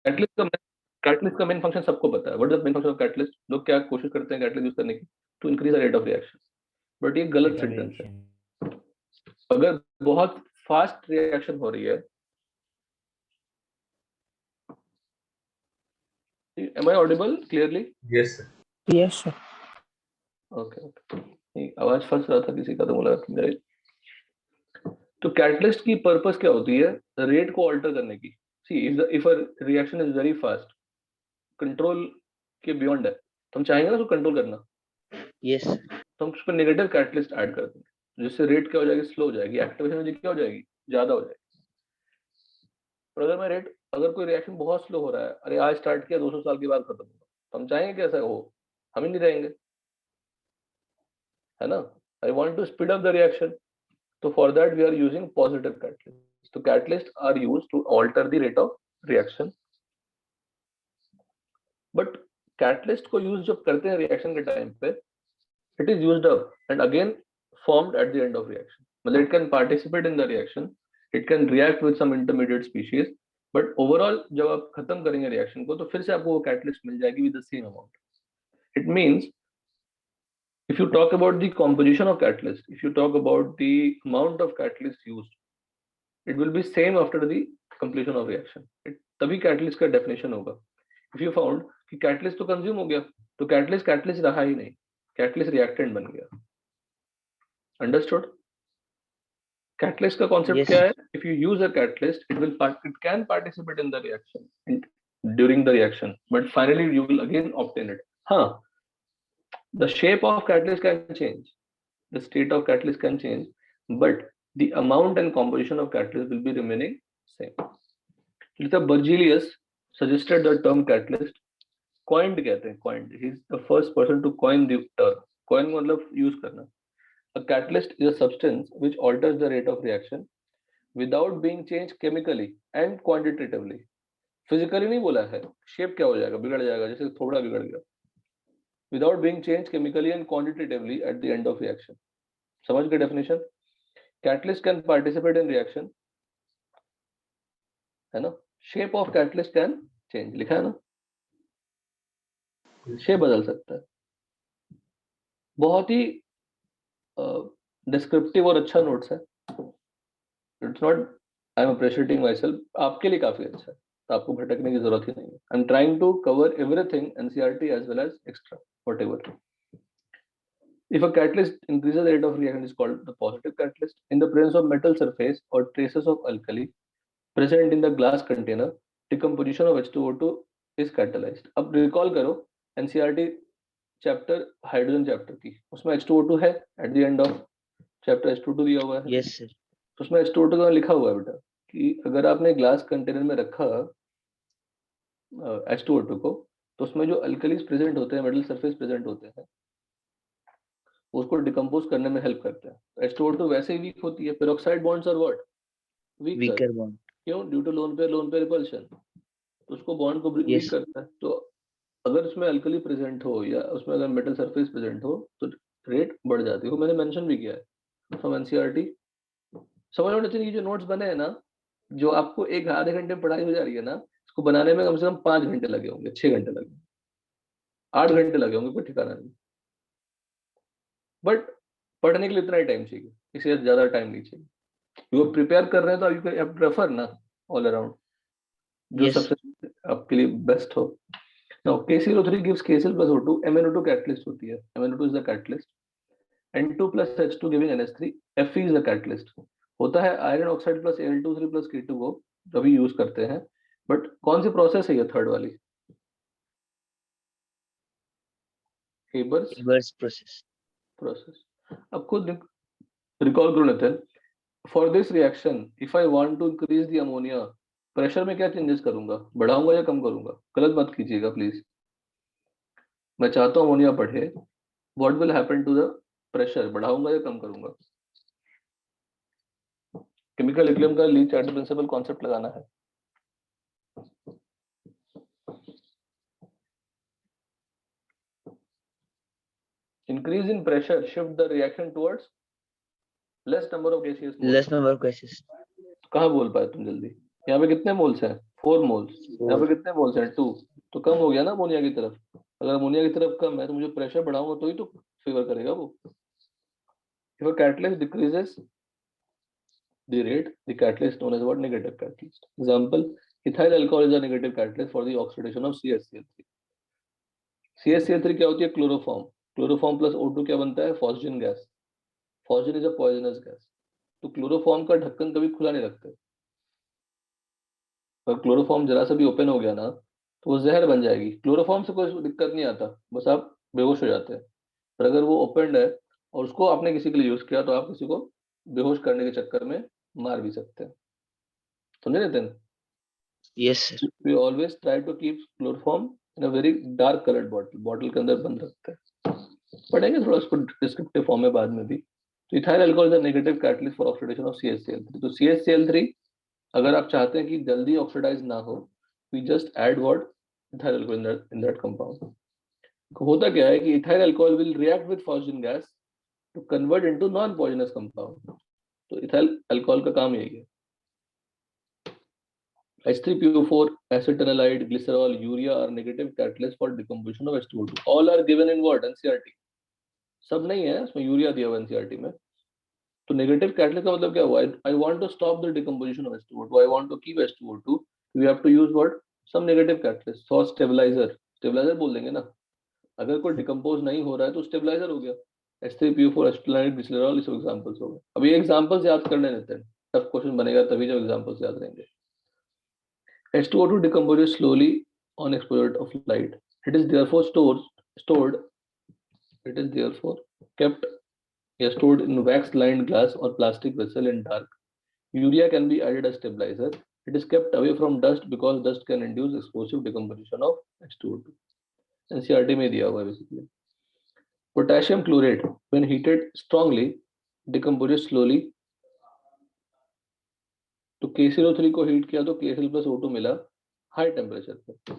Catalyst का main function सबको पता है। What is the main function of catalyst? लोग क्या कोशिश करते हैं कैटलिस्ट यूज करने की? To increase the rate of reaction. But ये गलत सेंटेंस है। अगर बहुत फास्ट रिएक्शन हो रही है, am I audible clearly? Yes, sir. Yes, sir. Okay okay, आवाज फंस रहा था किसी का तो बोला मेरे। तो कैटलिस्ट की पर्पस क्या होती है? रेट को ऑल्टर करने की। See if a reaction is very fast, control के बियॉन्ड है, तो हम चाहेंगे ना उसको कंट्रोल करना। Yes. तो हम उस पर नेगेटिव कैटलिस्ट ऐड कर देंगे, जिससे रेट क्या हो जाएगी? स्लो हो जाएगी, एक्टिवेशन एनर्जी क्या हो जाएगी? ज्यादा हो जाएगी। और अगर मैं रेट, अगर कोई रिएक्शन बहुत स्लो हो रहा है, अरे आज स्टार्ट किया 200 साल के बाद खत्म होगा, तो हम चाहेंगे कि ऐसा हो? हम ही नहीं रहेंगे, है ना? I want to speed up the reaction, तो for that we are using positive catalyst. तो catalyst are used to alter the rate of reaction. But catalyst को यूज जब करते हैं रिएक्शन के टाइम पे, it is used up and again formed at the end of reaction. मतलब it can participate in the reaction, it can react with some intermediate species, but overall जब आप खत्म करेंगे रिएक्शन को, तो फिर से आपको वो कैटलिस्ट मिल जाएगी with the same amount. It means if you talk about the composition of catalyst, if you talk about the amount of catalyst used, it will be same after the completion of reaction. तभी catalyst का definition होगा। If you found कि catalyst तो consume हो गया, तो catalyst catalyst रहा ही नहीं, कैटलिस्ट रिएक्टेंट बन गया। अंडरस्टूड? कैटलिस्ट का कॉन्सेप्ट क्या है? If you use a catalyst, it can participate in the reaction during the reaction, but finally you will again obtain it. हाँ, the shape of catalyst can change, the state of catalyst can change, but the amount and composition of catalyst will be remaining same. Berzelius suggested the term catalyst, coined कहते हैं, coined, he is the first person to coin the term। coin मतलब use करना। A catalyst is a substance which alters the rate of reaction without being changed chemically and quantitatively। Physically नहीं बोला है, shape क्या हो जाएगा? बिगड़ जाएगा, जैसे थोड़ा बिगड़ गया। Without being changed chemically and quantitatively at the end of reaction। समझ गए definition? Catalyst can participate in reaction, है ना? Shape of catalyst can change, लिखा है ना? shape बदल सकता है। बहुत ही डिस्क्रिप्टिव और अच्छा नोट्स है। It's not I am appreciating my self, आपके लिए काफी अच्छा है, तो आपको भटकने की जरूरत ही नहीं है। I am trying to cover everything NCERT as well as extra whatever. If a catalyst increases the rate of reaction, is called the positive catalyst. In the presence of metal surface or traces of alkali present in the glass container, decomposition of H2O2 is catalyzed। अब recall करो NCERT chapter hydrogen chapter की, उसमें H2O2 है at the end of chapter, H2O2 दिया हुआ है। Yes, sir. तो उसमें H2O2 का लिखा हुआ है बेटा कि अगर आपने ग्लास कंटेनर में रखा H2O2 को, तो उसमें जो अल्कलीज प्रेजेंट होते हैं, मेटल सरफेस प्रेजेंट होते हैं, उसको डिकम्पोज करने में हेल्प करते हैं। H2O2 वैसे ही वीक होती है, peroxide bonds are what? Weaker bond. क्यों? Due to lone pair repulsion, तो उसको बॉन्ड को वीक Yes. करता है। तो अगर उसमें अल्कली प्रेजेंट हो या उसमें अगर मेटल सरफेस प्रेजेंट हो, तो रेट बढ़ जाती है। मैंने मेंशन भी किया है फ्रॉम एनसीईआरटी। समझ लो नितिन, ये जो नोट्स बने हैं ना, जो आपको एक आधे घंटे में पढ़ाई हो जा रही है ना, इसको बनाने में कम से कम 5 घंटे लगे होंगे, 6 घंटे लगे, 8 घंटे लगे होंगे, कोई ठिकाना नहीं। बट पढ़ने के लिए इतना ही टाइम चाहिए, इससे ज्यादा टाइम नहीं चाहिए। वो प्रिपेयर कर रहे हैं तो यू कैन प्रेफर ना ऑल अराउंड, जो Yes. सबसे आपके लिए बेस्ट हो। Now KCl3 gives KCl plus O2, MnO2 catalyst होती है, MnO2 is the catalyst, N2 plus H2 giving NH3, Fe is the catalyst। होता है iron oxide plus Al2O3 plus K2O, जो भी यूज करते हैं। बट कौन सी प्रोसेस है ये थर्ड वाली? Haber's process. अब खुद रिकॉल करो Nitin, for this reaction if I want to increase the ammonia, pressure में क्या चेंजेस करूंगा? बढ़ाऊंगा या कम करूंगा? गलत मत कीजिएगा प्लीज। मैं चाहता हूं अमोनिया बढ़े, what will happen to the pressure? बढ़ाऊंगा या कम करूंगा? केमिकल इक्विलिब्रियम का ली चार्ट प्रिंसिपल कॉन्सेप्ट लगाना है। Increase in pressure shift the reaction towards less number of gaseous moles। Less number of gases. कहाँ बोल पाए तुम जल्दी? यहाँ पे कितने मोल्स हैं? 4 मोल्स, यहाँ पे कितने मोल्स हैं 2, तो कम हो गया ना अमोनिया की तरफ। अगर अमोनिया की तरफ कम है तो मुझे प्रेशर बढ़ाऊंगा तो ही तो फेवर करेगा वो। If a catalyst decreases the rate, the catalyst is known as what? Negative catalyst. Example, ethyl alcohol is a negative catalyst for the oxidation of CaCl3. CaCl3 क्या होती है? क्लोरोफॉर्म। क्लोरोफॉर्म प्लस O2 क्या बनता है? Phosgene gas. Phosgene is a poisonous gas. तो chloroform का ढक्कन कभी खुला नहीं रखते। अगर क्लोरोफॉर्म जरा सा भी ओपन हो गया ना तो वो जहर बन जाएगी। क्लोरोफॉर्म से कोई दिक्कत नहीं आता, बस आप बेहोश हो जाते हैं। पर अगर वो ओपन है और उसको आपने किसी के लिए यूज किया तो आप किसी को बेहोश करने के चक्कर में मार भी सकते हैं। समझे Nitin? Yes, sir. We always try to keep chloroform in a very dark colored bottle, bottle के अंदर बंद रखते हैं। पढ़ेंगे थोड़ा उसको डिस्क्रिप्टिव फॉर्म में बाद में भी। तो ethyl alcohol is a negative catalyst for oxidation of CaCl3। तो CaCl3 अगर आप चाहते हैं कि जल्दी ऑक्सीडाइज ना हो, we just add what? Ethyl alcohol in that compound. होता क्या है कि ethyl alcohol will react with phosgene gas to convert into non poisonous compound. तो इथाइल अल्कोहल का काम यही है। H3PO4, acetanilide, glycerol, urea are negative catalysts for decomposition of H2O2. All are given in what? NCERT. सब नहीं है उसमें urea दिया हुआ NCERT में। तो नेगेटिव कैटलिस्ट का मतलब क्या हुआ? I want to stop the decomposition of H2O2. I want to keep H2O2. We have to use what? Some negative catalyst. So stabilizer. Stabilizer बोल देंगे ना। अगर कोई डिकम्पोज नहीं हो रहा है तो स्टेबलाइजर हो गया। H3PO4, acetanilide, glycerol, ये सब एग्जांपल्स हो गए। अब ये एग्जांपल्स याद करने देते हैं, टफ क्वेश्चन बनेगा तभी जब एग्जांपल्स याद रहेंगे। H2O2 decomposes slowly on exposure of light. It is therefore stored. It is therefore kept stored in wax-lined glass or plastic vessel in dark. Urea can be added as stabilizer. It is kept away from dust because dust can induce explosive decomposition of H2O2. NCERT में दिया हुआ है basically. Potassium chlorate, when heated strongly, decomposes slowly. तो KClO3 को heat किया तो KCl+O2 मिला high temperature पे।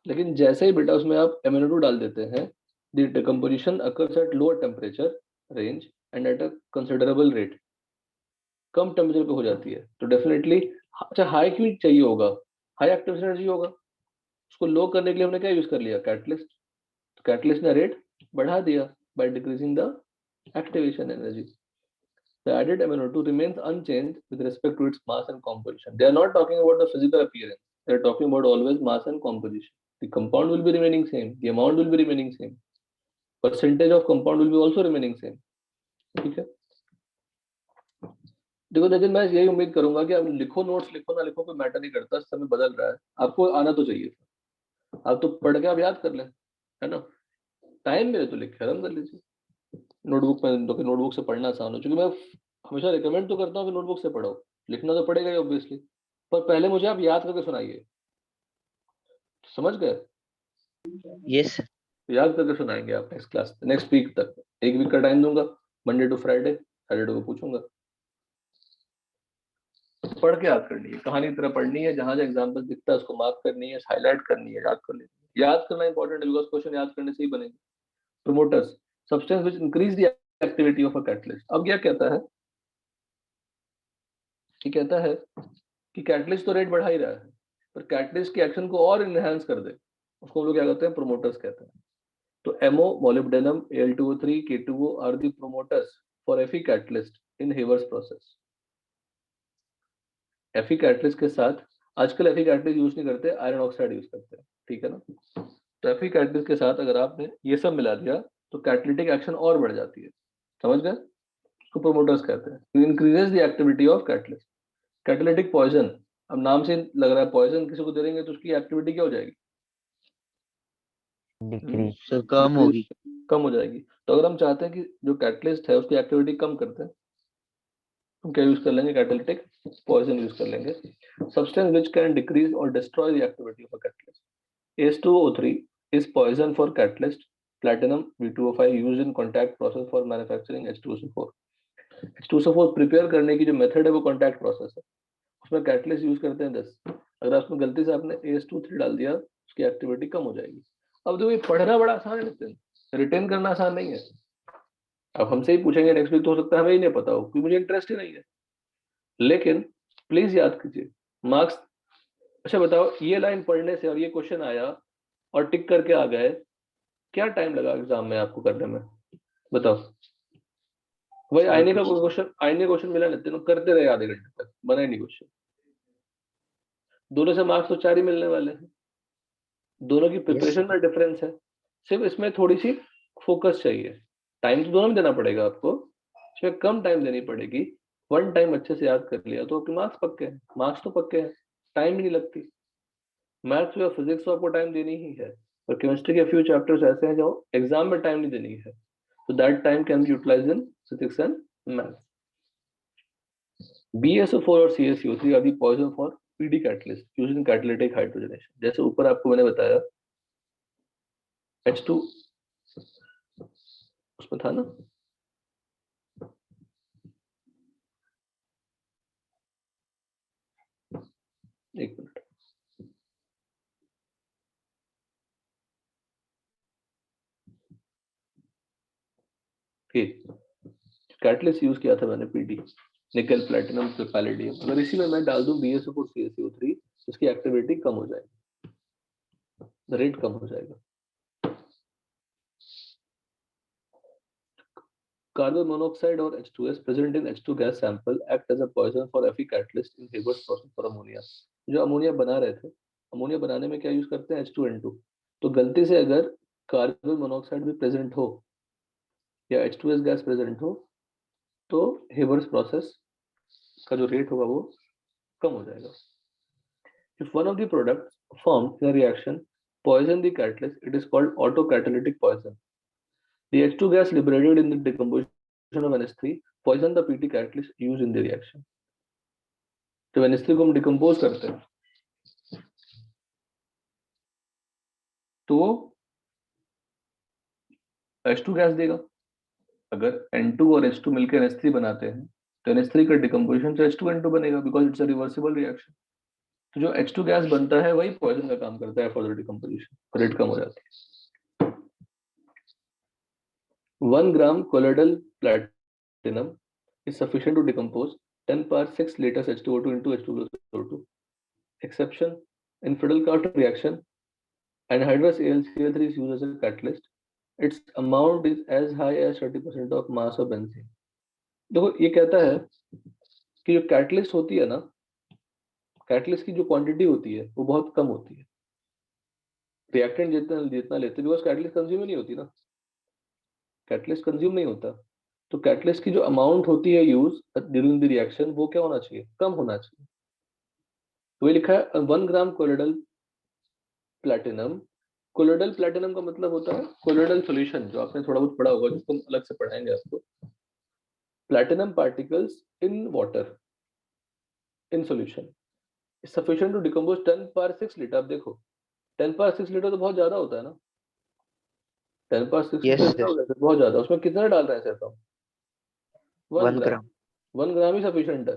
लेकिन जैसे ही बेटा उसमें आप MnO2 डाल देते हैं, the decomposition occurs at lower temperature range and at a considerable rate. Come temperature पे हो जाती है तो डेफिनेटली। अच्छा, हाई क्यों चाहिए होगा? हाई एक्टिवेशन एनर्जी होगा, उसको लो करने के लिए हमने क्या यूज कर लिया? कैटलिस्ट। तो कैटलिस्ट ने रेट बढ़ा दिया by decreasing the activation energy. The added MnO2 remains unchanged with respect to its mass and composition. They are not talking about the physical appearance. They are talking about always mass and composition. The compound will be remaining same. The amount will be remaining same. Percentage of compound will be also remaining same. ठीक है? देखो लेकिन मैं यही उम्मीद करूंगा कि आप लिखो, नोट्स लिखो ना लिखो कोई मैटर नहीं करता, समय बदल रहा है, आपको आना तो चाहिए। आप तो पढ़ के आप याद कर लें, है ना? टाइम मेरे तो लिख के आराम कर लीजिए नोटबुक में, तो नोटबुक से पढ़ना आसान हो। क्योंकि मैं हमेशा रिकमेंड तो करता हूँ कि नोटबुक से पढ़ो, लिखना तो पड़ेगा ही ऑब्वियसली, पर पहले मुझे आप याद करके सुनाइए। समझ गए? Yes, sir. याद करके सुनाएंगे आप नेक्स्ट क्लास, नेक्स्ट वीक तक। एक वीक का टाइम दूंगा, मंडे टू फ्राइडे, सैटरडे को पूछूंगा। पढ़ के याद करनी है, कहानी की तरह पढ़नी है, जहां जहां एग्जाम्पल दिखता है उसको मार्क करनी है, हाईलाइट करनी है, याद कर लेनी है। याद करना इंपॉर्टेंट है बिकॉज क्वेश्चन याद करने से ही बनेंगे। Promoters, substance which increase the activity of a catalyst. अब क्या कहता है? ये कहता है कि कैटलिस्ट तो रेट बढ़ा ही रहा है, पर कैटलिस्ट की एक्शन को और इनहेंस कर दे, उसको हम लोग क्या कहते हैं? प्रोमोटर्स कहते हैं। तो MO, molybdenum, Al2O3, K2O are the promoters for Fe catalyst in Haber's process. Fe catalyst के साथ आजकल Fe catalyst यूज नहीं करते, आयरन ऑक्साइड यूज करते हैं, ठीक है ना? तो Fe catalyst के साथ अगर आपने ये सब मिला दिया तो कैटलिटिक एक्शन और बढ़ जाती है। समझ गए? उसको प्रोमोटर्स कहते हैं। Increases the activity of catalyst. Catalytic poison, अब नाम से लग रहा है पॉइजन किसी को दे देंगे तो उसकी एक्टिविटी क्या हो जाएगी? डिक्रीज। So कम होगी। कम हो जाएगी। तो अगर हम चाहते हैं कि जो कैटलिस्ट है उसकी एक्टिविटी कम करते हैं, हम क्या यूज कर लेंगे? कैटालिटिक पॉइजन यूज कर लेंगे। सब्सटेंस व्हिच कैन डिक्रीज और destroy the activity of a catalyst. H2O3 is poison for catalyst. Platinum V2O5 used in contact process for manufacturing H2SO4. H2SO4 prepare करने की जो मेथड है वो कॉन्टैक्ट प्रोसेस है, उसमें कैटलिस्ट यूज करते हैं 10। अगर उसमें गलती से आपने AS2 3 डाल दिया, उसकी एक्टिविटी कम हो जाएगी। अब देखो ये पढ़ना बड़ा आसान है नितिन, रिटेन करना आसान नहीं है। अब हमसे ही पूछेंगे नेक्स्ट वीक तो हो सकता है हमें ही नहीं पता हो, क्योंकि मुझे इंटरेस्ट ही नहीं है। लेकिन प्लीज याद कीजिए, मार्क्स अच्छा बताओ, ये लाइन पढ़ने से और ये क्वेश्चन आया और टिक करके आ गए, क्या टाइम लगा एग्जाम में आपको करने में? बताओ। वही सर आईने का कुछ क्वेश्चन, आईने क्वेश्चन मिला नहीं, तीनों करते रहे आधे घंटे तक, बना ही नहीं क्वेश्चन। दोनों से मार्क्स तो 4 ही मिलने वाले हैं, दोनों की यस प्रिपरेशन में डिफरेंस है, सिर्फ इसमें थोड़ी सी फोकस चाहिए। टाइम तो दोनों में देना पड़ेगा आपको, इसमें कम टाइम देनी पड़ेगी। वन टाइम अच्छे से याद कर लिया तो आपके मार्क्स पक्के हैं, मार्क्स तो पक्के हैं, टाइम ही नहीं लगती। मैथ्स या फिजिक्स तो आपको टाइम देनी ही है, और केमिस्ट्री के फ्यू चैप्टर्स ऐसे हैं जो एग्जाम में टाइम नहीं देनी है, so that time can be utilized in physics and math. BSO4 और CaCO3 are the poison for PD catalyst used in catalytic hydrogenation. जैसे ऊपर आपको मैंने बताया H2 उसमें था ना, एक मिनट, कैटलिस्ट यूज किया था मैंने पीडी, निकल प्लेटिनम पैलेडियम। अगर इसी में मैं डाल दूं BSO4 CaCO3, इसकी एक्टिविटी कम हो जाएगी, रेट कम हो जाएगा। Carbon monoxide or H2S present in H2 gas sample act as a poison for Fe catalyst in Haber's process for ammonia. जो अमोनिया बना रहे थे, अमोनिया बनाने में क्या यूज करते हैं? H2N2। तो गलती से अगर कार्बन मोनोऑक्साइड भी प्रेजेंट हो या H2S गैस प्रेजेंट हो तो हेबर्स प्रोसेस का जो रेट होगा वो कम हो जाएगा। If one of the products formed in a reaction poison the catalyst, it is called autocatalytic poison. The H2 gas liberated in the decomposition of NH3 poison the PT catalyst used in the reaction. तो NH3 को हम decompose करते हैं तो H2 gas देगा। अगर N2 और H2 मिलकर NH3 बनाते हैं तो NH3 का डिकम्पोजिशन से H2N2 बनेगा, because it's a reversible reaction. तो जो H2 गैस बनता है वही पॉइजन का काम करता है फॉर द डिकम्पोजिशन, रेट कम हो जाती है। 1 gram colloidal platinum is sufficient to decompose 10 power 6 liters H2O2 into H2 plus O2. Exception: in Friedel-Crafts reaction, anhydrous AlCl3 is used as a catalyst. Its amount is as high as 30% of mass of benzene. देखो ये कहता है कि जो catalyst होती है ना, catalyst की जो क्वांटिटी होती है वो बहुत कम होती है, रिएक्टेंट जितना जितना लेते हैं, बिकॉज कैटलिस्ट कंज्यूम ही नहीं होती ना, कैटलिस्ट कंज्यूम नहीं होता। तो कैटलिस्ट की जो अमाउंट होती है यूज ड्यूरिंग द रिएक्शन वो क्या होना चाहिए? कम होना चाहिए। तो ये लिखा है 1 ग्राम कोलोइडल प्लैटिनम। कोलोइडल प्लैटिनम का मतलब होता है कोलोइडल सॉल्यूशन, जो आपने थोड़ा बहुत पढ़ा होगा, जिसको हम अलग से पढ़ाएंगे आपको। Platinum particles in water in solution sufficient to decompose 10 power 6 litre. अब देखो 10 पावर 6 लीटर तो बहुत ज्यादा होता है ना, 10 पावर 6 यस लीटर क्या सर हो जाता है? बहुत ज्यादा। उसमें कितना डाल रहे हैं सिर्फ हम? 1 1 ग्राम। ग्राम 1 ग्राम ही सफिशिएंट है।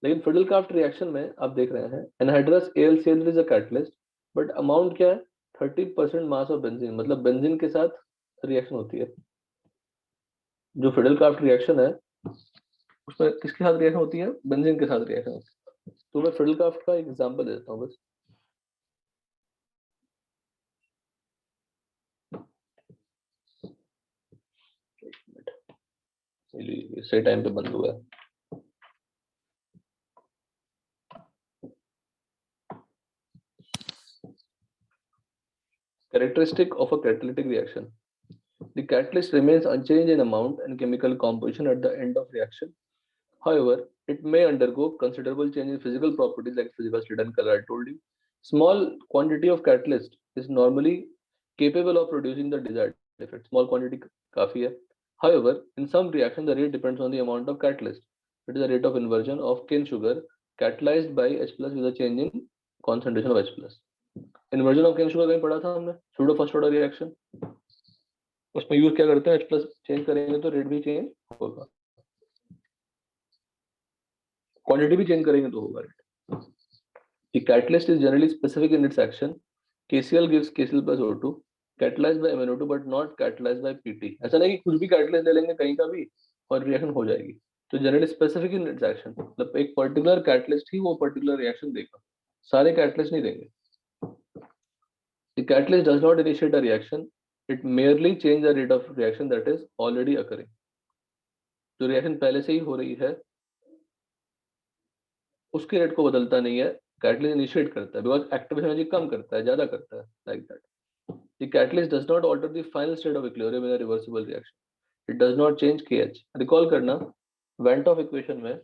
लेकिन फ्रिडल-क्राफ्ट रिएक्शन में आप देख रहे हैं anhydrous AlCl3 is a catalyst, but amount क्या है? 30% मास ऑफ बेंजीन, मतलब बेंजीन के साथ रिएक्शन होती है। जो फ्रिडल-क्राफ्ट रिएक्शन है उसमें किसके साथ रिएक्शन होती है? बेंजीन के साथ रिएक्शन होती है। तो मैं फ्रिडल-क्राफ्ट का एक एग्जांपल देता हूँ बस। ये सही टाइम पे बंद हुआ है। Characteristic of a catalytic reaction: the catalyst remains unchanged in amount and chemical composition at the end of reaction. However, it may undergo considerable change in physical properties like physical state and color. I told you. Small quantity of catalyst is normally capable of producing the desired effect. Small quantity काफी है. However, in some reaction, the rate depends on the amount of catalyst. It is the rate of inversion of cane sugar catalyzed by H plus with a change in concentration of H plus. Inversion of cane sugar कहीं पढ़ा था हमने, pseudo first order reaction. उसमें use क्या करते हैं? H plus change करेंगे तो रेट भी चेंज होगा, क्वांटिटी भी चेंज करेंगे तो होगा rate. The catalyst is generally specific in its action. KCl gives KCl plus O2 catalyzed by MnO2 but not catalyzed by PT. ऐसा नहीं कि कुछ भी कैटलिस्ट ले लेंगे कहीं का भी और रिएक्शन हो जाएगी। तो generally specific in its action, मतलब एक पर्टिकुलर कैटलिस्ट ही वो पर्टिकुलर रिएक्शन देगा, सारे कैटलिस्ट नहीं देंगे. The catalyst does not initiate a reaction, it merely changes the rate of reaction that is already occurring. जो रिएक्शन पहले से ही हो रही है उसके रेट को बदलता नहीं है, कैटलिस्ट इनिशिएट करता है, बिकॉज एक्टिवेशन एनर्जी कम करता है, ज्यादा करता है, like that. The catalyst does not alter the final state of equilibrium in a reversible reaction. It does not change KH. Recall करना, Van't Hoff equation में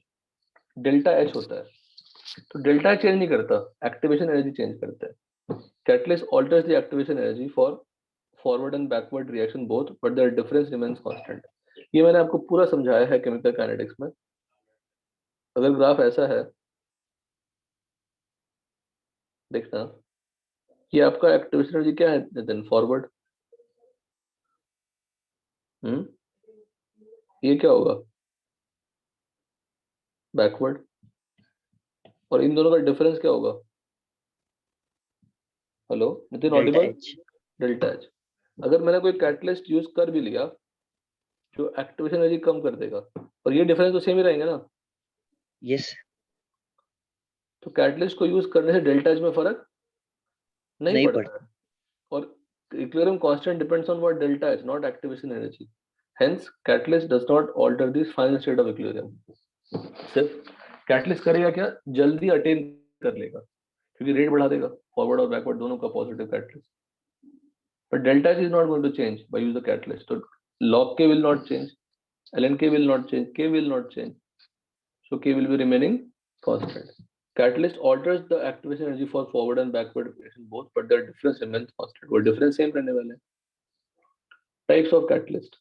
डेल्टा H होता है, तो डेल्टा चेंज नहीं करता, एक्टिवेशन एनर्जी चेंज करता है. Catalyst alters the activation energy for forward and backward reaction both, but their difference remains constant. ये मैंने आपको पूरा समझाया है केमिकल काइनेटिक्स में. अगर ग्राफ ऐसा है, देखना, ये आपका एक्टिवेशन एनर्जी क्या है देन फॉरवर्ड, ये क्या होगा बैकवर्ड, और इन दोनों का डिफरेंस क्या होगा? Hello Nitin, delta Audible? H. Delta H. अगर मैंने कोई कैटलिस्ट यूज कर भी लिया जो एक्टिवेशन एनर्जी कम कर देगा, और ये डिफरेंस तो सेम ही रहेंगे ना, यस. तो कैटलिस्ट को यूज करने से डेल्टा एच में फर्क नहीं नहीं पड़ता है. और equilibrium constant depends on what delta H, not activation energy. Hence catalyst does not alter this final state of equilibrium. सिर्फ कैटलिस्ट करेगा क्या, जल्दी अटेन कर लेगा, क्योंकि रेट बढ़ा देगा फॉरवर्ड और बैकवर्ड दोनों का positive catalyst. But delta H is not going to change by use the catalyst. So log K will not change, ln K will not change, K will not change. So K will be remaining constant. Catalyst alters the activation energy for forward and backward reaction both, but their difference remains constant. वो difference same रहने वाले हैं. Types of catalyst.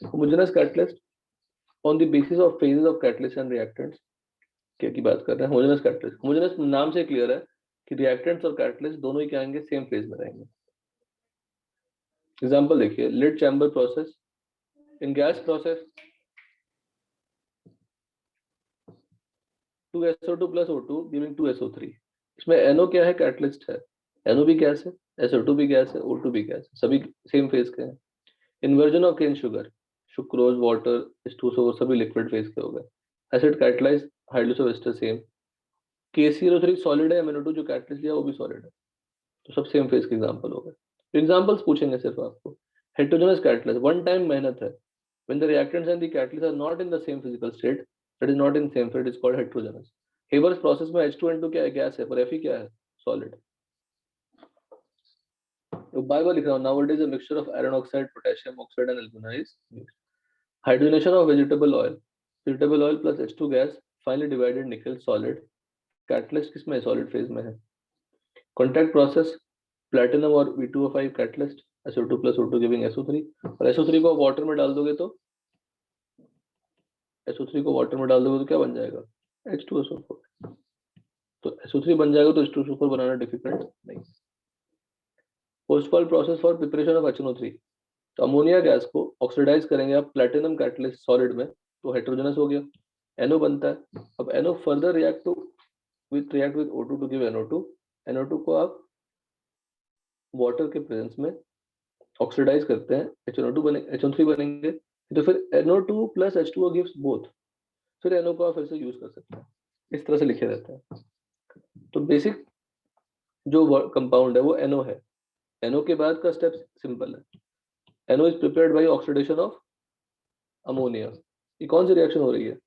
Homogeneous catalyst on the basis of phases of catalyst and reactants. क्या की बात कर रहे हैं? Homogeneous catalyst. Homogeneous नाम से clear है कि रिएक्टेंट्स और कैटलिस्ट दोनों ही क्या आएंगे, सेम फेज में रहेंगे. एग्जांपल देखिए, lead chamber process. In gas process 2SO2 plus O2 giving 2SO3. इसमें NO क्या है, कैटलिस्ट है, NO भी गैस है, SO2 भी गैस है, O2 भी गैस है, सभी सेम फेज के हैं. Inversion of cane sugar, sucrose, water, H2SO सभी लिक्विड फेज के हो गए. Acid catalyse hydrogen ester same. KCl3 solid है, MnO2 जो कैटलिस्ट लिया वो भी सॉलिड है, तो सब सेम फेज के एग्जांपल हो गए. एग्जांपल्स पूछेंगे सिर्फ आपको. हेटेरोजेनस कैटलिस्ट, वन टाइम मेहनत है. When the reactants and the catalyst are not in the same physical state, that is not in same state, is called heterogeneous. Haber's process में H2N2 क्या है, गैस है, पर Fe क्या है, solid. तो बार बार लिख रहा हूं, nowadays a mixture of iron oxide, potassium oxide and alumina is used. Hydrogenation of vegetable oil plus H2 gas finally divided निकल सॉलिड. कैटलिस्ट किसमें, सॉलिड फेज में है. कॉन्टैक्ट प्रोसेस, प्लैटिनम और V2O5 catalyst, SO2 plus O2 giving SO3. और SO3 को water में डाल दोगे तो SO3 को वाटर में डाल दोगे तो क्या बन जाएगा, H2SO4. तो SO3 बन जाएगा, तो H2SO4 बनाना डिफिकल्ट नहीं. पोस्टफॉल process for preparation of HNO3. तो अमोनिया गैस को ऑक्सीडाइज करेंगे आप प्लैटिनम कैटलिस्ट सॉलिड में, तो हेटेरोजेनस हो गया, NO बनता है. अब NO further react with O2 to give NO2. NO2 को आप वाटर के प्रेजेंस में ऑक्सीडाइज करते हैं, HNO2 बने, HNO3 बनेंगे, तो फिर NO2 plus H2O gives both. फिर NO को आप फिर से यूज कर सकते हैं. इस तरह से लिखे रहते हैं. तो बेसिक जो कंपाउंड है वो NO है. NO के बाद का स्टेप सिंपल है. NO is prepared by oxidation of ammonia. ये कौन सी रिएक्शन हो रही है,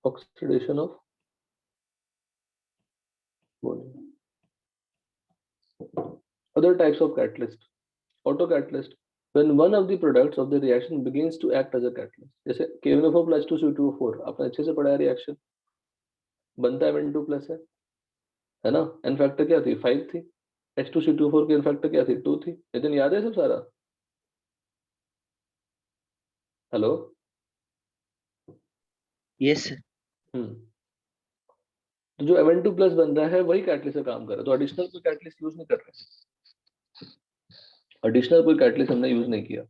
oxidation of ammonia. Other types of catalyst. Autocatalyst, when one of the products of the reaction begins to act as a catalyst. जैसे KNO4 plus H2CO4 आपने अच्छे से पढ़ा है, रिएक्शन बनता है N2 प्लस है ना. एन फैक्टर क्या थी, 5 थी. H2CO4 की एन फैक्टर क्या थी, 2 थी. लेकिन याद है सब सारा, हेलो. यस. तो जो N2 प्लस बन रहा है वही कैटलिस्ट का काम कर रहा है. तो एडिशनल कोई कैटलिस्ट यूज नहीं कर रहे हैं, एडिशनल कोई कैटलिस्ट हमने यूज नहीं किया.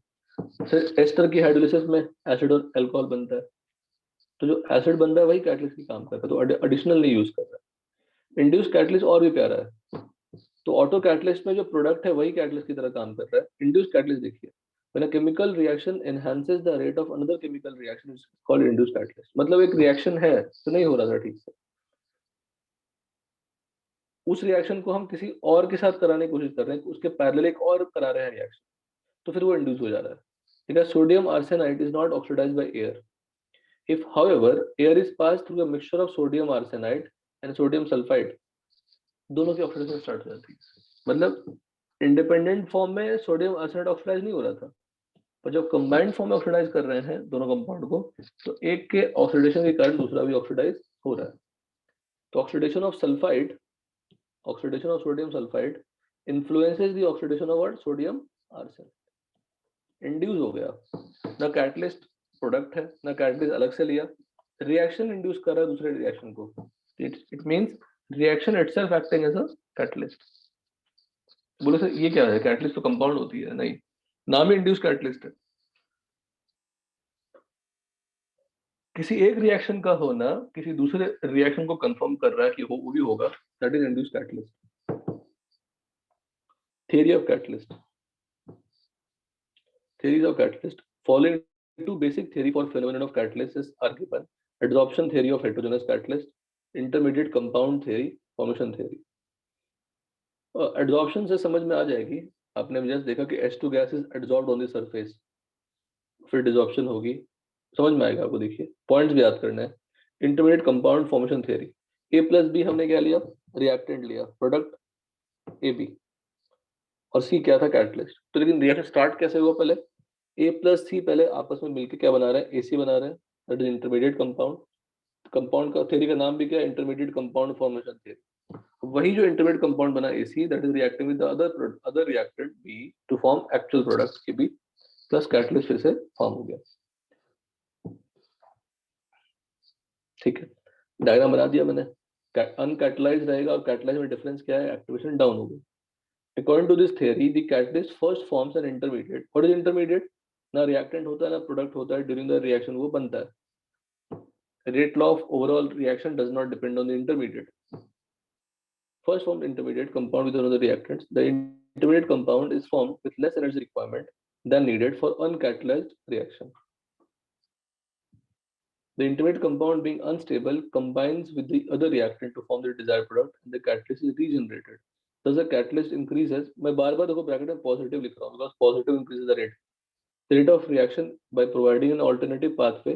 सिर्फ एस्टर की हाइड्रोलिसिस में एसिड और अल्कोहल बनता है, तो जो एसिड बन रहा है वही कैटलिस्ट की काम कर रहा है, तो एडिशनल नहीं यूज कर रहा है. इंड्यूस कैटलिस्ट और भी प्यारा है. तो ऑटो कैटलिस्ट में जो प्रोडक्ट है वही कैटलिस्ट की तरह काम कर रहा है. इंड्यूस कैटलिस्ट देखिए, When a chemical reaction enhances the rate of another chemical reaction, it's called induced catalyst. मतलब एक reaction है तो नहीं हो रहा था ठीक से, उस रिएक्शन को हम किसी और के साथ कराने की कोशिश कर रहे हैं, उसके पैरेलल एक और करा रहे हैं रिएक्शन, तो फिर वो इंड्यूस हो जा रहा है. ठीक है. Sodium arsenide is not oxidised by air. If, however, air is passed through a mixture of sodium arsenide and sodium sulfide, दोनों की ऑक्सीडेशन स्टार्ट हो जाती है. मतलब इंडिपेंडेंट फॉर्म में सोडियम आर्सेनाइड ऑक्सीडाइज नहीं हो रहा था, पर जब कंबाइंड फॉर्म में ऑक्सीडाइज कर रहे हैं दोनों कंपाउंड को, तो एक के ऑक्सीडेशन के कारण दूसरा भी ऑक्सीडाइज हो रहा है. तो oxidation of sulphide, oxidation of sodium sulphide influences the oxidation of what, sodium arsenide. Induce हो गया. ना कैटलिस्ट प्रोडक्ट है, ना कैटलिस्ट अलग से लिया, रिएक्शन इंड्यूस कर रहा है दूसरे रिएक्शन को. It means reaction itself acting as a catalyst. बोले सर ये क्या है, कैटलिस्ट तो कंपाउंड होती है. नहीं, नाम ही इंड्यूस कैटलिस्ट है. किसी एक रिएक्शन का होना किसी दूसरे रिएक्शन को कंफर्म कर रहा है कि वो भी होगा, that is induce catalyst. Theory of catalyst. Theories of catalyst. Following two basic theory for phenomenon of catalysis are given: adsorption theory of heterogeneous catalyst, intermediate compound theory, formation theory. Adsorption से समझ में आ जाएगी. आपने just देखा कि H2 gas is adsorbed on the surface, फिर desorption होगी, समझ में आएगा आपको. देखिए पॉइंट्स भी याद करना है. Intermediate compound formation theory. A+B हमने क्या लिया, रिएक्टेंट लिया, प्रोडक्ट AB, और C क्या था, कैटलिस्ट. तो लेकिन रिएक्शन स्टार्ट कैसे हुआ, पहले A+C पहले आपस में मिलकर क्या बना रहे हैं, AC बना रहे हैं, that is intermediate compound. Compound का थ्योरी का नाम भी क्या है, इंटरमीडिएट कंपाउंड फॉर्मेशन थ्योरी. वही जो इंटरमीडिएट कंपाउंड बना AC, that is reacting with the other reactant B to form actual product AB, plus catalyst फिर से फॉर्म हो गया. ठीक है, डायग्राम बना दिया मैंने. अनकैटलाइज्ड रहेगा और कैटलाइज्ड में डिफरेंस क्या है, एक्टिवेशन डाउन हो गई. According to this theory, the catalyst first forms an intermediate. What is intermediate? ना reactant होता है ना product होता है, during the reaction वो बनता है. Rate law of overall reaction does not depend on the intermediate. First formed intermediate compound with another reactant. The intermediate compound is formed with less energy requirement than needed for uncatalyzed reaction. The intermediate compound being unstable combines with the other reactant to form the desired product, and the catalyst is regenerated. Thus the catalyst increases. मैं बार-बार देखो bracket में positive लिख रहा हूँ because positive increases the rate. The rate of reaction by providing an alternative pathway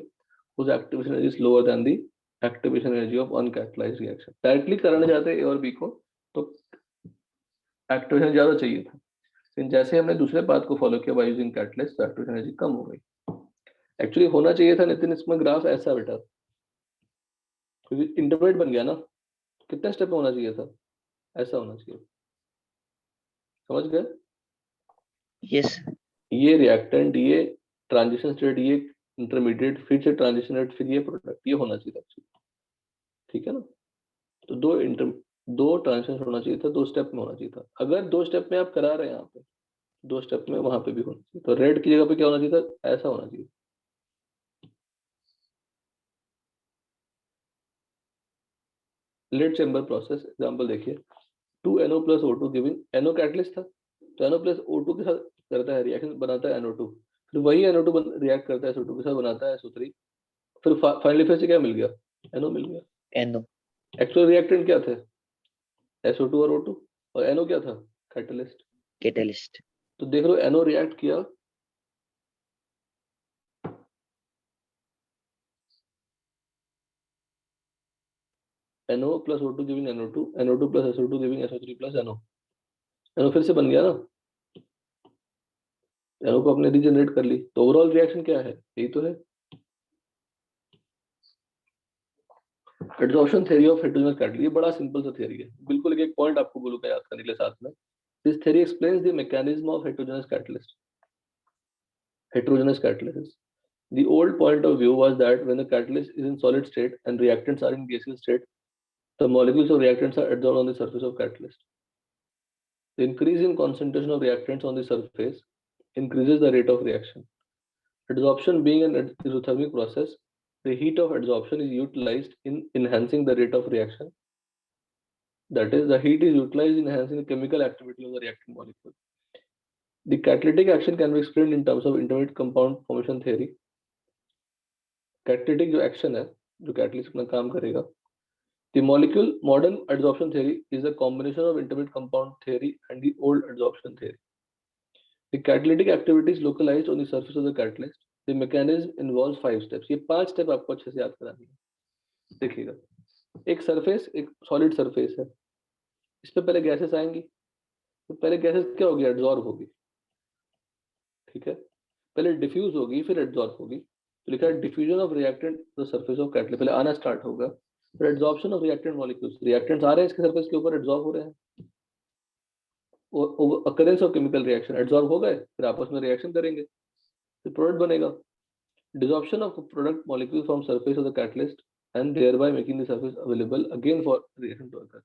whose activation energy is lower than the activation energy of uncatalyzed reaction. Directly कराने जाते A और B को तो activation ज़्यादा चाहिए था, लेकिन जैसे हमने दूसरे पाथ को फॉलो किया by using catalyst, तो activation energy कम हो गई. एक्चुअली होना चाहिए था नितिन इसमें ग्राफ ऐसा बेटा, क्योंकि इंटरमीडिएट बन गया ना, कितने स्टेप में होना चाहिए था, ऐसा होना चाहिए. समझ गए? Yes. ये रिएक्टेंट, ये ट्रांजिशन स्टेट, ये इंटरमीडिएट, फिर से ट्रांजिशन स्टेट, फिर ये प्रोडक्ट, ये होना चाहिए था. ठीक है ना. तो दो ट्रांजिशन होना चाहिए था, 2 स्टेप में होना चाहिए था. अगर 2 स्टेप में आप करा रहे हैं यहाँ पे, 2 स्टेप में वहां पे भी होना चाहिए. तो रेड की जगह पे क्या होना चाहिए था, ऐसा होना चाहिए. लेड चेंबर प्रोसेस एग्जांपल देखिए. 2NO + O2 giving, NO catalyst था, तो NO + O2 के साथ करता है रिएक्शन, बनाता है NO2, फिर वही NO2 रिएक्ट करता है SO2 के साथ, बनाता है SO3, फिर फाइनली फिर से क्या मिल गया, NO मिल गया. NO. एक्चुअल रिएक्टेंट क्या थे, SO2 और O2, और NO क्या था, कैटलिस्ट. Catalyst. तो देख लो NO रिएक्ट किया, NO + O2 giving NO2, NO2 + SO2 giving SO3 + NO. NO फिर से बन गया ना, NO को अपने रीजनरेट कर ली. तो ओवरऑल रिएक्शन क्या है, यही तो है. Adsorption theory of heterogeneous catalyst, ये बड़ा सिंपल सा थ्योरी है बिल्कुल. एक पॉइंट आपको बोलूंगा याद करने के लिए साथ में. This theory explains the mechanism of heterogeneous catalyst. Heterogeneous catalysis. The old point of view was that when the catalyst is in solid state and reactants are in gaseous state, the molecules of reactants are adsorbed on the surface of catalyst. The increase in concentration of reactants on the surface increases the rate of reaction. Adsorption being an exothermic process, the heat of adsorption is utilized in enhancing the rate of reaction. That is, the heat is utilized in enhancing the chemical activity of the reactant molecule. The catalytic action can be explained in terms of intermediate compound formation theory. Catalytic जो action है, जो catalyst अपना काम करेगा. The molecule modern adsorption theory is a combination of intermediate compound theory and the old adsorption theory. The catalytic activity is localized on the surface of the catalyst. The mechanism involves 5 steps. ये 5 step आपको अच्छे से याद करानी है. देखिएगा, एक surface, एक सॉलिड सरफेस है. इस पे पहले गैसेस आएंगी. तो पहले गैसेस क्या होगी? एडजॉर्ब होगी. ठीक है, पहले डिफ्यूज होगी, फिर एडजॉर्ब होगी. तो लिखा है diffusion of reactant the surface of catalyst. पहले आना स्टार्ट होगा, फिर adsorption of reactant molecules. Reactants आ रहे हैं इसके सरफेस के ऊपर, एडजॉर्ब हो रहे हैं. occurrence of chemical reaction, adsorb हो गए, फिर आपस में रिएक्शन करेंगे, फिर प्रोडक्ट बनेगा. Desorption of product molecule from surface of the catalyst and thereby making the surface available again for reaction to occur.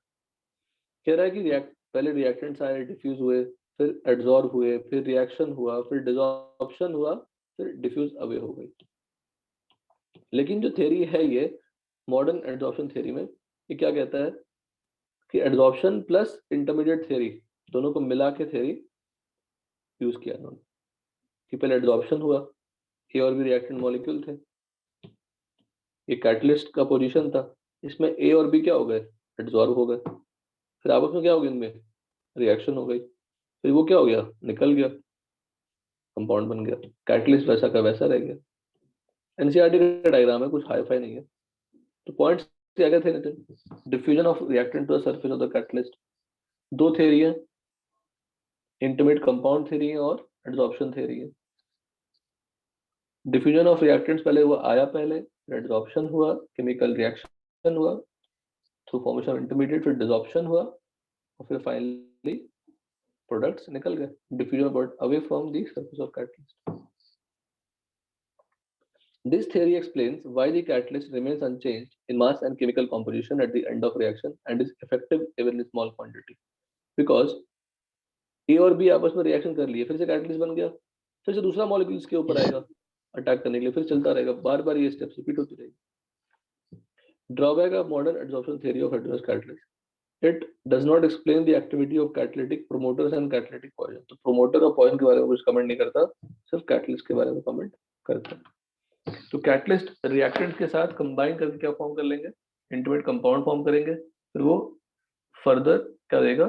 कह रहा है कि पहले रिएक्टेंट्स आए, डिफ्यूज हुए, फिर एडजॉर्ब हुए, फिर रिएक्शन हुआ, फिर डिसॉर्प्शन हुआ, फिर डिफ्यूज अवे हो गई. लेकिन जो थ्योरी है ये मॉडर्न एडजॉर्प्शन थ्योरी में, ये क्या कहता है कि एडजॉर्प्शन प्लस इंटरमीडिएट थ्योरी दोनों को मिला के थ्योरी यूज किया उन्होंने. कि पहले एडजॉर्प्शन हुआ, ए और बी रिएक्टेंट मॉलिक्यूल थे, ये कैटलिस्ट का पोजीशन था, इसमें ए और बी क्या हो गए? एडजॉर्ब हो गए. फिर आपस में क्या हो गया? इनमें रिएक्शन हो गई, फिर वो क्या हो गया? निकल गया, कंपाउंड बन गया. कैटलिस्ट वैसा का वैसा रह गया. एनसीईआरटी का डायग्राम है, कुछ हाई फाई नहीं है. तो पॉइंट्स क्या क्या थे Nitin? Diffusion of reactant to the surface of the catalyst. दो थ्योरी है, इंटरमीडिएट कंपाउंड थ्योरी है और एडजॉर्प्शन थ्योरी है. डिफ्यूजन ऑफ रिएक्टेंट्स पहले हुआ, आया पहले, एडजॉर्प्शन हुआ, केमिकल रिएक्शन हुआ थ्रू फॉर्मेशन ऑफ इंटरमीडिएट, फिर डिसॉर्प्शन हुआ और फिर फाइनली प्रोडक्ट्स निकल गए. Diffusion but away from the surface of catalyst. This theory explains why the catalyst remains unchanged in mass and chemical composition at the end of reaction and is effective even in small quantity. Because A और B आपस में reaction कर लिए, फिर से catalyst बन गया, फिर से दूसरा मॉलिक्यूल इसके ऊपर आएगा अटैक करने के लिए, फिर चलता रहेगा, बार बार ये स्टेप्स रिपीट होती रहेगी. Drawback of modern adsorption theory of heterogeneous catalyst, it does not explain the activity of catalytic promoters and catalytic poison. तो प्रोमोटर और पॉइजन के बारे में कुछ कमेंट नहीं करता, सिर्फ कैटलिस्ट के बारे में कमेंट करता है. तो कैटलिस्ट रिएक्टेंट के साथ कंबाइन करके क्या फॉर्म कर लेंगे? इंटरमीडिएट कंपाउंड फॉर्म करेंगे, फिर वो फर्दर क्या देगा?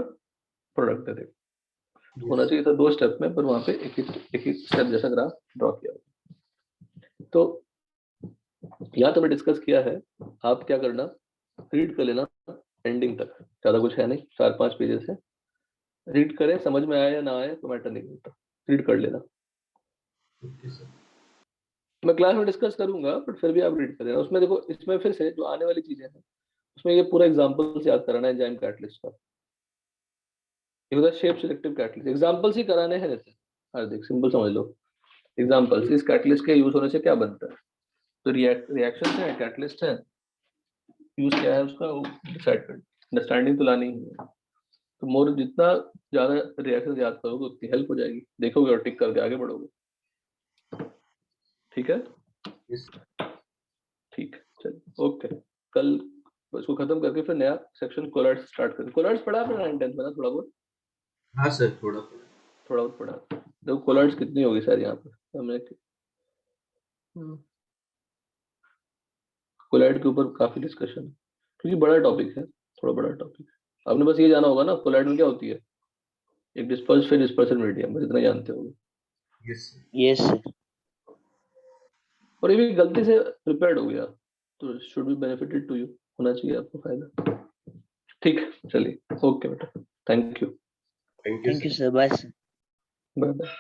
प्रोडक्ट दे देगा. होना चाहिए था 2 स्टेप में, पर वहां पे एक ही स्टेप जैसा ग्राफ ड्रॉ किया. तो यहाँ तो मैं डिस्कस किया है, आप क्या करना, रीड कर लेना एंडिंग तक, ज्यादा कुछ है नहीं, 4-5 पेजेस है. रीड करें, समझ में आया या ना आया तो मैटर नहीं करता, रीड कर लेना. मैं क्लास में डिस्कस करूंगा, बट फिर भी आप रीड कर लेना. उसमें देखो, इसमें फिर से जो आने वाली चीजें हैं उसमें ये पूरा एग्जांपल से याद कराना है एंजाइम कैटलिस्ट का. ये होता है शेप सिलेक्टिव कैटलिस्ट. एग्जांपल्स ही कराने हैं जैसे, हार्दिक सिंपल समझ लो. एग्जांपल्स, इस कैटलिस्ट के यूज होने से क्या बनता है, तो रिएक्शन है, कैटलिस्ट है, यूज क्या है उसका वो डिसाइड कर. अंडरस्टैंडिंग तो लानी ही है. तो मोर जितना ज्यादा रिएक्शन याद करोगे उतनी हेल्प हो जाएगी, देखोगे और टिक करके आगे बढ़ोगे. ठीक है, ठीक है, चलिए ओके. कल इसको खत्म करके फिर नया सेक्शन कोलॉइड्स स्टार्ट करें. कोलॉइड्स पढ़ा आपने 9th-10th में ना? थोड़ा बहुत. हाँ सर, थोड़ा बहुत पढ़ा. देखो कोलॉइड्स कितनी होगी सर यहाँ पर हमने. कोलॉइड के ऊपर काफी डिस्कशन है क्योंकि बड़ा टॉपिक है, थोड़ा बड़ा टॉपिक. आपने बस ये जाना होगा ना कोलॉइड में क्या होती है, एक डिस्पर्स फिर डिस्पर्सन मीडियम, बस इतना जानते होगे. Yes, sir. और ये भी गलती से प्रिपेयर्ड हो गया तो should be benefited to you, होना चाहिए आपको फायदा. ठीक है, चलिए ओके बेटा, thank you. Thank you, sir. Bye, sir. Bye bye.